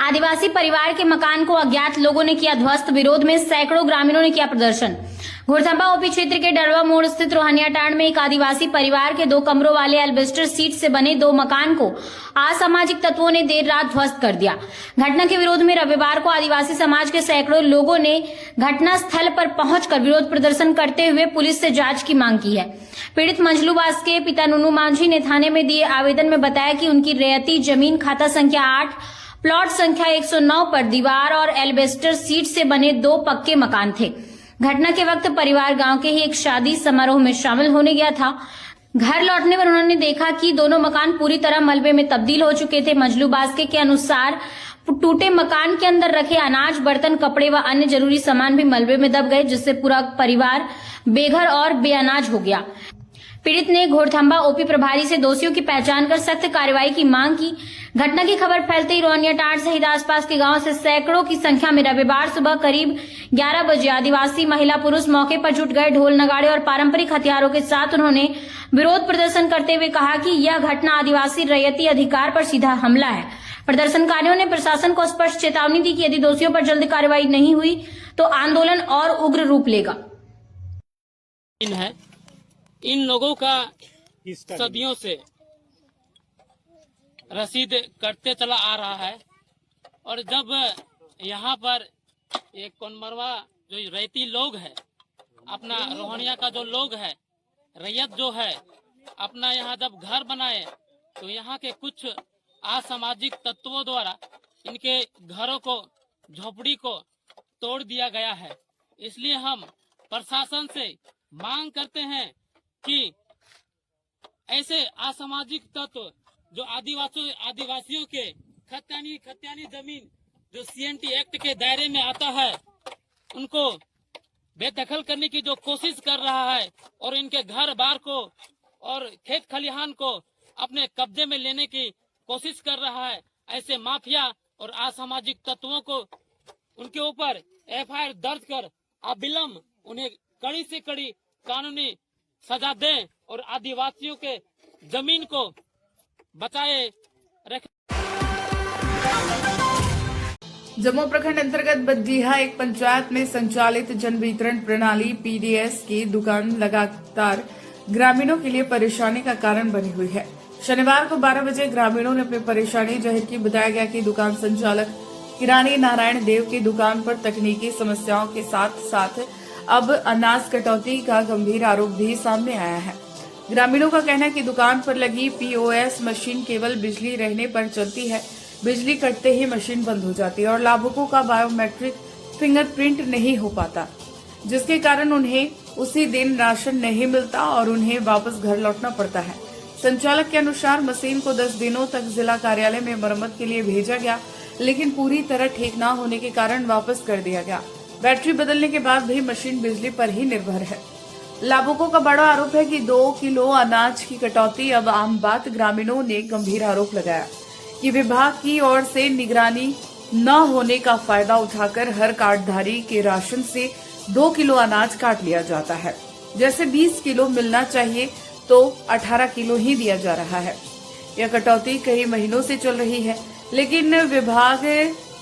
आदिवासी परिवार के मकान को अज्ञात लोगों ने किया ध्वस्त। विरोध में सैकड़ों ग्रामीणों ने किया प्रदर्शन। घोड़थंबा ओपी क्षेत्र के डरवा मोड़ स्थित रोहनिया टांड में एक आदिवासी परिवार के 2 कमरों वाले एल्बेस्टर शीट से बने 2 मकान को असामाजिक तत्वों ने देर रात ध्वस्त कर दिया। घटना के विरोध में रविवार को आदिवासी समाज के सैकड़ों लोगों ने घटना स्थल पर पहुंचकर विरोध प्रदर्शन करते हुए पुलिस से जांच की मांग की है। पीड़ित मंजलू बास के पिता नुनू मांझी ने थाने में दिए आवेदन में बताया कि उनकी रैयती जमीन खाता संख्या 8 प्लॉट संख्या 109 पर दीवार और एल्बेस्टर शीट से बने 2 पक्के मकान थे। घटना के वक्त परिवार गांव के ही एक शादी समारोह में शामिल होने गया था। घर लौटने पर उन्होंने देखा कि दोनों मकान पूरी तरह मलबे में तब्दील हो चुके थे। मंजलू बास्के के अनुसार टूटे मकान के अंदर रखे अनाज, बर्तन, कपड़े व अन्य जरूरी सामान भी मलबे में दब गए, जिससे पूरा परिवार बेघर और बेअनाज हो गया। पीड़ित ने घोड़थंबा ओपी प्रभारी से दोषियों की पहचान कर सख्त कार्रवाई की मांग की। घटना की खबर फैलते ही रोहनिया टांड सहित आसपास के गांव से सैकड़ों की संख्या में रविवार सुबह करीब 11 बजे आदिवासी महिला पुरुष मौके पर जुट गए। ढोल नगाड़े और पारंपरिक हथियारों के साथ उन्होंने विरोध प्रदर्शन करते हुए कहा कि यह घटना आदिवासी रैयती अधिकार पर सीधा हमला है। प्रदर्शनकारियों ने प्रशासन को स्पष्ट चेतावनी दी कि यदि दोषियों पर जल्द कार्रवाई नहीं हुई तो आंदोलन और उग्र रूप लेगा। इन लोगों का सदियों से रसीद कटते चला आ रहा है और जब यहाँ पर एक कोनमरवा जो रैयती लोग है, अपना रोहनिया का जो लोग है, रैयत जो है, अपना यहाँ जब घर बनाए तो यहाँ के कुछ असामाजिक तत्वों द्वारा इनके घरों को, झोपड़ी को तोड़ दिया गया है। इसलिए हम प्रशासन से मांग करते हैं कि ऐसे असामाजिक तत्व जो आदिवासियों के खतियानी जमीन जो सीएनटी एक्ट के दायरे में आता है, उनको बेदखल करने की जो कोशिश कर रहा है और इनके घर बार को और खेत खलिहान को अपने कब्जे में लेने की कोशिश कर रहा है, ऐसे माफिया और असामाजिक तत्वों को उनके ऊपर एफआईआर दर्ज कर अविलंब उन्हें कड़ी से कड़ी कानूनी सजा दें और आदिवासियों के जमीन को बचाए रखें। जम्मू प्रखंड अंतर्गत बद्दीहा एक पंचायत में संचालित जन वितरण प्रणाली पीडीएस की दुकान लगातार ग्रामीणों के लिए परेशानी का कारण बनी हुई है। शनिवार को 12 बजे ग्रामीणों ने अपनी परेशानी जाहिर की। बताया गया कि दुकान संचालक किरानी नारायण देव की दुकान पर तकनीकी समस्याओं के साथ साथ अब अनाज कटौती का गंभीर आरोप भी सामने आया है। ग्रामीणों का कहना है कि दुकान पर लगी पीओएस मशीन केवल बिजली रहने पर चलती है। बिजली कटते ही मशीन बंद हो जाती है और लाभुकों का बायोमेट्रिक फिंगरप्रिंट नहीं हो पाता, जिसके कारण उन्हें उसी दिन राशन नहीं मिलता और उन्हें वापस घर लौटना पड़ता है। संचालक के अनुसार मशीन को 10 दिनों तक जिला कार्यालय में मरम्मत के लिए भेजा गया, लेकिन पूरी तरह ठीक न होने के कारण वापस कर दिया गया। बैटरी बदलने के बाद भी मशीन बिजली पर ही निर्भर है। लाभुकों का बड़ा आरोप है कि 2 किलो अनाज की कटौती अब आम बात। ग्रामीणों ने गंभीर आरोप लगाया कि विभाग की ओर से निगरानी न होने का फायदा उठाकर हर कार्डधारी के राशन से 2 किलो अनाज काट लिया जाता है। जैसे 20 किलो मिलना चाहिए तो 18 किलो ही दिया जा रहा है। यह कटौती कई महीनों से चल रही है, लेकिन विभाग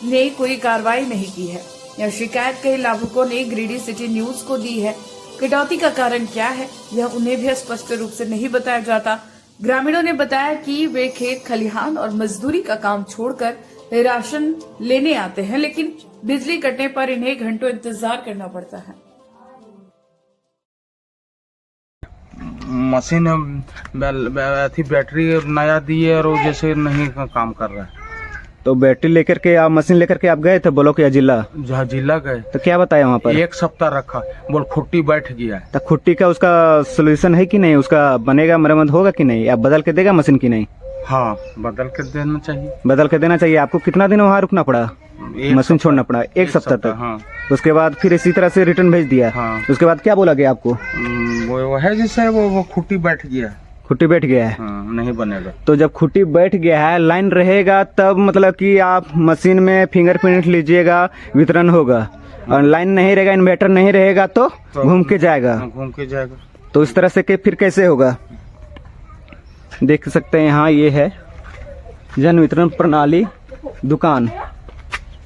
ने कोई कार्रवाई नहीं की है। यह शिकायत कई लाभुकों ने ग्रीडी सिटी न्यूज को दी है। कटौती का कारण क्या है, यह उन्हें भी स्पष्ट रूप से नहीं बताया जाता। ग्रामीणों ने बताया कि वे खेत खलिहान और मजदूरी का काम छोड़कर राशन लेने आते हैं, लेकिन बिजली कटने पर इन्हें घंटों इंतजार करना पड़ता है। मशीन बैटरी नया दिए और वो जैसे नहीं काम कर रहा है। तो बैटरी लेकर के आप, मशीन लेकर के आप गए थे ब्लॉक या जिला? जहाँ जिला गए तो क्या बताया वहाँ पर? 1 सप्ताह रखा, बोल खुट्टी बैठ गया है। तो खुट्टी का उसका सोल्यूशन है कि नहीं? उसका बनेगा, मरम्मत होगा कि नहीं? आप बदल के देगा मशीन की नहीं? हाँ, बदल के देना चाहिए। बदल के देना चाहिए। आपको कितना दिन वहाँ रुकना पड़ा? मशीन छोड़ना पड़ा 1 सप्ताह तक? हाँ। उसके बाद फिर इसी तरह से रिटर्न भेज दिया? हाँ। उसके बाद क्या बोला गया आपको? वो है जैसे वो खुट्टी बैठ गया है। खुट्टी बैठ गया है? हाँ, नहीं बनेगा। तो जब खुट्टी बैठ गया है, लाइन रहेगा तब मतलब कि आप मशीन में फिंगरप्रिंट लीजिएगा, वितरण होगा। और लाइन नहीं रहेगा, इन्वर्टर नहीं रहेगा तो घूम के जाएगा। घूम के जाएगा। तो इस तरह से के फिर कैसे होगा? देख सकते हैं यहाँ ये है जन वितरण प्रणाली दुकान।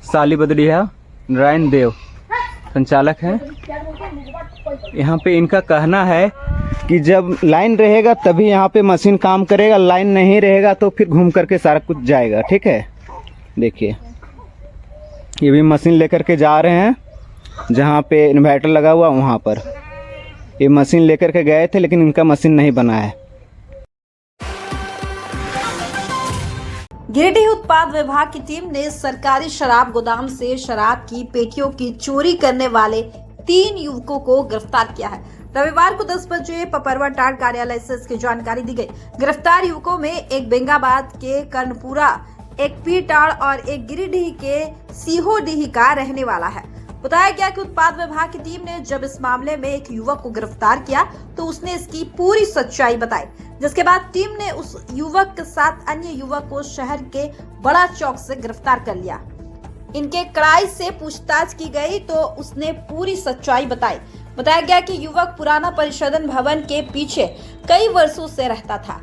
साली बदड़िया नारायण देव संचालक हैं। यहाँ पे इनका कहना है कि जब लाइन रहेगा तभी यहाँ पे मशीन काम करेगा, लाइन नहीं रहेगा तो फिर घूम करके सारा कुछ जाएगा। ठीक है, देखिए ये भी मशीन लेकर के जा रहे हैं जहाँ पे इन्वर्टर लगा हुआ वहाँ पर। ये मशीन लेकर के गए थे लेकिन इनका मशीन नहीं बना है। गिरिडीह उत्पाद विभाग की टीम ने सरकारी शराब गोदाम से शराब की पेटियों की चोरी करने वाले 3 युवकों को गिरफ्तार किया है। रविवार को 10 बजे पपरवा टाड़ कार्यालय से इसकी जानकारी दी गई। गिरफ्तार युवकों में एक बेंगाबाद के कर्णपुरा, एक पीटाड़ और एक गिरिडीह के सीहोडीह का रहने वाला है। बताया गया कि उत्पाद विभाग की टीम ने जब इस मामले में एक युवक को गिरफ्तार किया तो उसने इसकी पूरी सच्चाई बताई, जिसके बाद टीम ने उस युवक के साथ अन्य युवक को शहर के बड़ा चौक से गिरफ्तार कर लिया। इनके कड़ाई से पूछताछ की गई तो उसने पूरी सच्चाई बताई। बताया गया कि युवक पुराना परिशोधन भवन के पीछे कई वर्षों से रहता था।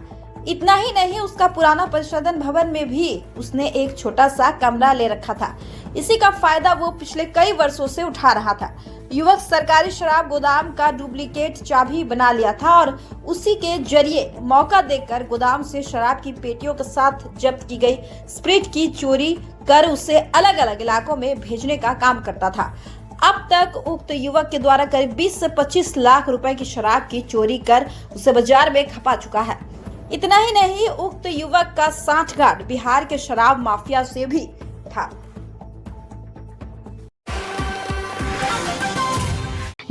इतना ही नहीं, उसका पुराना परिशोधन भवन में भी उसने एक छोटा सा कमरा ले रखा था। इसी का फायदा वो पिछले कई वर्षों से उठा रहा था। युवक सरकारी शराब गोदाम का डुप्लीकेट चाबी बना लिया था और उसी के जरिए मौका देकर गोदाम से शराब की पेटियों के साथ जब्त की गई स्प्रिट की चोरी कर उसे अलग अलग इलाकों में भेजने का काम करता था। अब तक उक्त युवक के द्वारा करीब 20 से 25 लाख रुपए की शराब की चोरी कर उसे बाजार में खपा चुका है। इतना ही नहीं, उक्त युवक का सांठगांठ बिहार के शराब माफिया से भी था।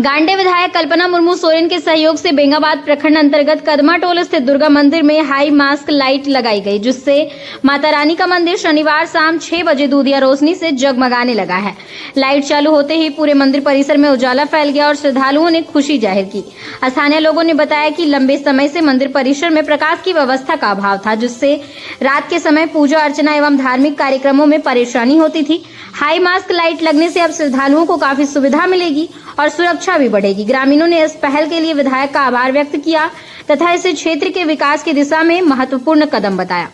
गांडे विधायक कल्पना मुर्मू सोरेन के सहयोग से बेंगाबाद प्रखंड अंतर्गत कदमा टोल स्थित दुर्गा मंदिर में हाई मास्क लाइट लगाई गई, जिससे माता रानी का मंदिर शनिवार शाम 6 बजे दूधिया रोशनी से जगमगाने लगा है। लाइट चालू होते ही पूरे मंदिर परिसर में उजाला फैल गया और श्रद्धालुओं ने खुशी जाहिर की। स्थानीय लोगों ने बताया कि लंबे समय से मंदिर परिसर में प्रकाश की व्यवस्था का अभाव था, जिससे रात के समय पूजा अर्चना एवं धार्मिक कार्यक्रमों में परेशानी होती थी। हाई मास्क लाइट लगने से अब श्रद्धालुओं को काफी सुविधा मिलेगी और सुरक्षा भी बढ़ेगी। ग्रामीणों ने इस पहल के लिए विधायक का आभार व्यक्त किया तथा इसे क्षेत्र के विकास की दिशा में महत्वपूर्ण कदम बताया।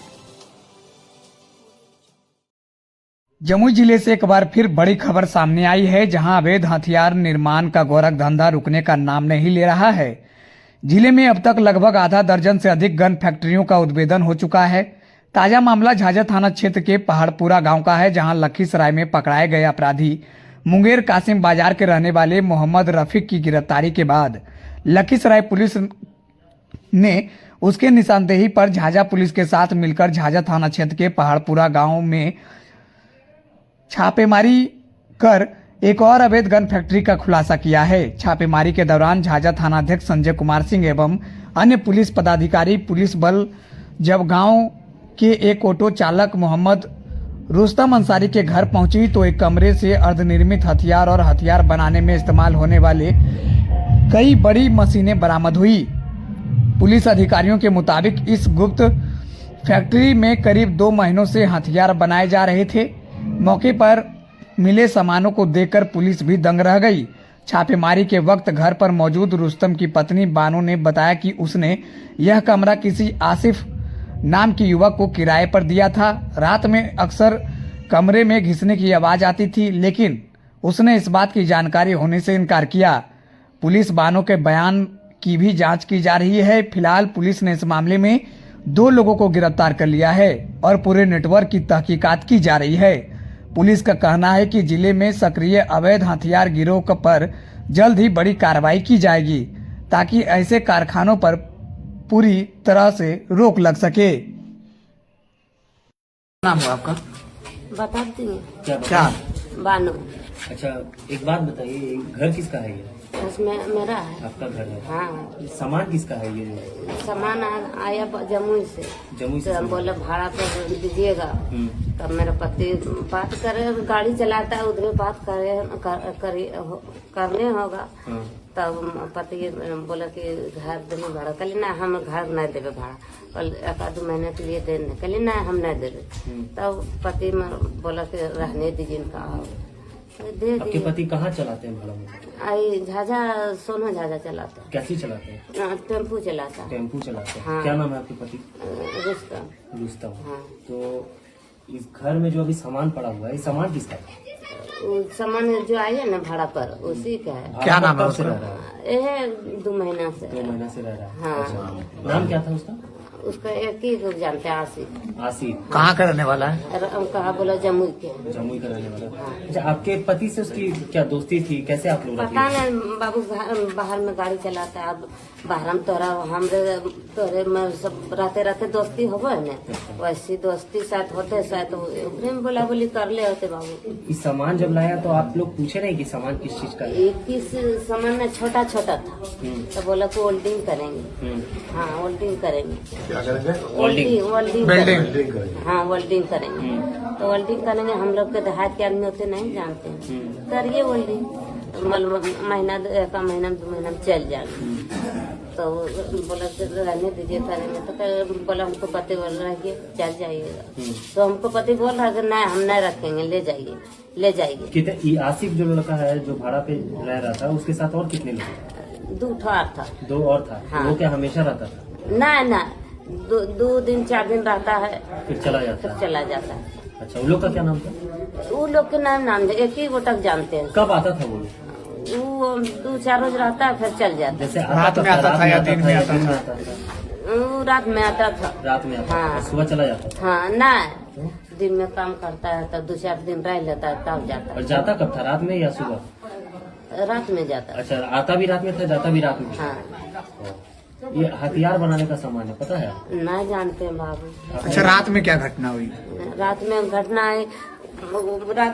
जमुई जिले से एक बार फिर बड़ी खबर सामने आई है, जहां अवैध हथियार निर्माण का गोरख धंधा रुकने का नाम नहीं ले रहा है। जिले में अब तक लगभग आधा दर्जन से अधिक गन फैक्ट्रियों का उद्भेदन हो चुका है। ताजा मामला झाझा थाना क्षेत्र के पहाड़पुरा गांव का है, जहां लखीसराय में पकड़ाए गए अपराधी मुंगेर कासिम बाजार के रहने वाले मोहम्मद रफीक की गिरफ्तारी के बाद लखीसराय पुलिस ने उसके निशानदेही पर झाझा पुलिस के साथ मिलकर झाझा थाना क्षेत्र के पहाड़पुरा गांव में छापेमारी कर एक और अवैध गन फैक्ट्री का खुलासा किया है। छापेमारी के दौरान झाझा थानाध्यक्ष संजय कुमार सिंह एवं अन्य पुलिस पदाधिकारी पुलिस बल जब गांव के एक ऑटो चालक मोहम्मद रुस्तम अंसारी के घर पहुंची तो एक कमरे से अर्धनिर्मित हथियार और हथियार बनाने में इस्तेमाल होने वाले कई बड़ी मशीनें बरामद हुई। पुलिस अधिकारियों के मुताबिक इस गुप्त फैक्ट्री में करीब 2 महीनों से हथियार बनाए जा रहे थे। मौके पर मिले सामानों को देखकर पुलिस भी दंग रह गई। छापेमारी के वक्त घर पर मौजूद रुस्तम की पत्नी बानो ने बताया कि उसने यह कमरा किसी आसिफ नाम के युवक को किराए पर दिया था। रात में अक्सर कमरे में घिसने की आवाज आती थी, लेकिन उसने इस बात की जानकारी होने से इनकार किया। पुलिस बानो के बयान की भी जांच की जा रही है। फिलहाल पुलिस ने इस मामले में 2 लोगों को गिरफ्तार कर लिया है और पूरे नेटवर्क की तहकीकात की जा रही है। पुलिस का कहना है कि जिले में सक्रिय अवैध हथियार गिरोह पर जल्द ही बड़ी कार्रवाई की जाएगी, ताकि ऐसे कारखानों पर पूरी तरह से रोक लग सके। नाम है आपका? बता देंगे क्या? बानो। अच्छा, एक बात बताइए, घर किसका है ये? उसमें मेरा है। आपका घर है? हाँ। सामान किसका है ये? सामान आया जमुई से। जमुई से? तो बोले भाड़ा तो दीजिएगा। तब मेरा पति बात करे, गाड़ी चलाता है, उधर बात करने होगा। तब पति बोला कि घर देने भाड़ा, कल ना हम घर नहीं देवे भाड़ा, कल 1-2 महीने के लिए देने, कल ना हम नहीं देवे। तब पति बोला कि रहने दीजिए इनका, दे आपके पति कहाँ चलाते हैं भाड़ा में? आई झाझा, सोना झाझा चलाता है। कैसे चलाते हैं? टेम्पू चलाता है। टेम्पू चलाते हैं। हाँ। क्या नाम है आपके पति? रुस्तम। रुस्तम। हाँ। तो इस घर में जो अभी सामान पड़ा हुआ है, ये सामान किसका है? वो सामान जो आई है ना भाड़ा पर उसी का है। क्या नाम है उसका? यह 2 महीना से 2 महीना से रह रहा है। हाँ। अच्छा। नाम क्या था उसका? उसका एक ही लोग जानते हैं, आसिफ। आसिफ। कहाँ का रहने वाला है? कहा बोला जमुई के। जमुई का रहने वाला। अच्छा, आपके पति से उसकी क्या दोस्ती थी? कैसे आप लोग पता नहीं बाबू बाहर में गाड़ी चलाता है। अब बाहर में तोरे में सब रहते रहते दोस्ती हो न, वैसी दोस्ती शायद होते शायद ओकरे में बोला बोली कर ले होते बाबू। इस सामान जब लाया तो आप लोग पूछे नहीं कि सामान किस चीज का है? एक किस सामान में छोटा छोटा था, तो बोला को वेल्डिंग करेंगे। हाँ वेल्डिंग करेंगे। क्या करेंगे? वेल्डिंग। हाँ वेल्डिंग करेंगे। तो वेल्डिंग करेंगे, हम लोग के देहात के आदमी होते नहीं जानते हैं, करिए वेल्डिंग, महीना 1 महीना 2 महीना में चल जाएंगे। तो बोला रहने दीजिए करेंगे, तो बोला हमको पति बोल रहा है कि चल जाइएगा। तो हमको पति बोल रहा है कि नहीं हम नहीं रखेंगे, ले जाइए। कितने ये आसिफ जो लड़का है जो भाड़ा पे रह रहा था, उसके साथ और कितने लोग? 2 ठोर था। 2 और था। हाँ। वो क्या हमेशा रहता था? ना 2 दिन 4 दिन रहता है, फिर चला जाता है। चला जाता है। अच्छा, उन लोग का क्या नाम था? वो लोग के नाम एक ही गोटक जानते हैं। कब आता था वो? 2-4 रोज रहता है फिर चल जाता है। जैसे रात में आता था या दिन में आता था? वो रात में आता था। रात में आता हाँ। था, सुबह चला जाता था। हाँ नहीं, दिन में काम करता है तो 2-4 दिन रह लेता है तब जाता और जाता कब था, रात में या सुबह? है। रात में जाता है। अच्छा, आता भी रात में था, जाता भी रात में? हाँ ये हथियार बनाने का सामान है, पता है? नहीं जानते हैं बाबू। अच्छा, रात में क्या घटना हुई? रात में घटना है, रात